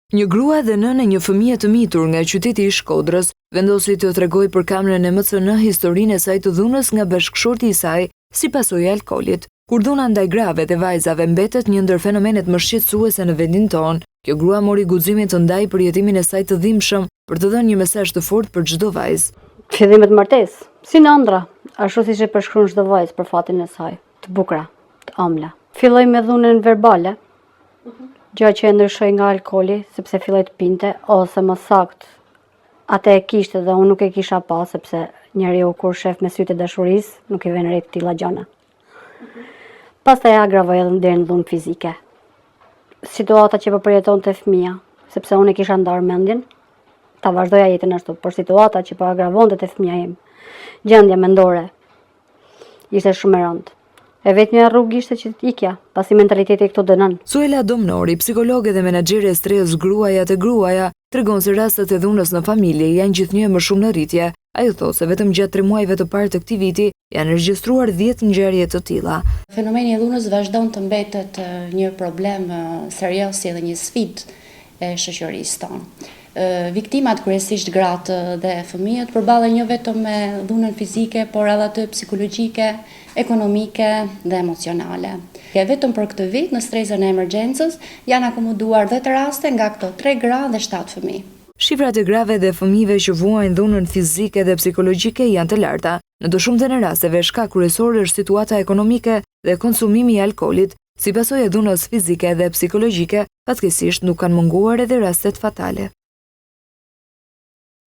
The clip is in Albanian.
Një grua dhe nënë e një fëmije të mitur nga qyteti i Shkodrës vendosi të tregoj për kamerën e MCN historinë e saj të dhunës nga bashkëshorti i saj si pasojë e alkoolit. Kur dhuna ndaj grave dhe vajzave mbetet një ndër fenomenet më shqetësuese në vendin tonë, kjo grua mori guximin të ndaj përjetimin e saj të dhimbshëm për të dhënë një mesazh të fortë për çdo vajzë. Fillimet martesë, si në ëndra, ashtu siç e përshkruan çdo vajzë për fatin e saj, të bukura, të ëmbla. Filloi me dhunën verbale. Gjë që e ndryshoi nga alkooli, sepse filloi të pinte, ose më saktë, atë e kishte dhe unë nuk e kisha pa, sepse njeriu kur shef me sytë e dashurisë, nuk i vjen re të tilla gjëra. Pastaj agravoi edhe deri në dhunë fizike. Situata që po përjetonte fëmia, sepse unë e kisha ndarë mendjen, ta vazhdoja jetën ashtu, por situata që po agravonte te fëmia im, gjendja mendore, ishte shumë e rëndë. E vetmja rrugë ishte që ikja, pasi mentaliteti këtu dënon. Suela Domnori, psikologe dhe menaxhere e stres gruaja te gruaja, tregon se rastet e dhunës në familje janë gjithnjë më shumë në rritje. Ajo thotë se vetëm gjatë 3 muajve të parë të këtij viti janë regjistruar 10 ngjarje të tilla. Fenomeni i dhunës vazhdon të mbetet një problem serioz dhe një sfidë e shoqërisë tonë. Viktimat, kryesisht gratë dhe fëmijët, përballen jo vetëm me dhunën fizike, por edhe atë psikologjike, ekonomike dhe emocionale. Vetëm për këtë vit, në stresën e emergjencës, janë akomoduar 10 raste nga këto 3 gra dhe 7 fëmijë. Shifrat e grave dhe fëmijëve që vuajnë dhunën fizike dhe psikologjike janë të larta. Në të shumtën e rasteve, shkak kryesor është situata ekonomike dhe konsumimi i alkoolit. Si pasojë e dhunës fizike dhe psikologjike, fatkeqësisht nuk kanë munguar edhe rastet fatale.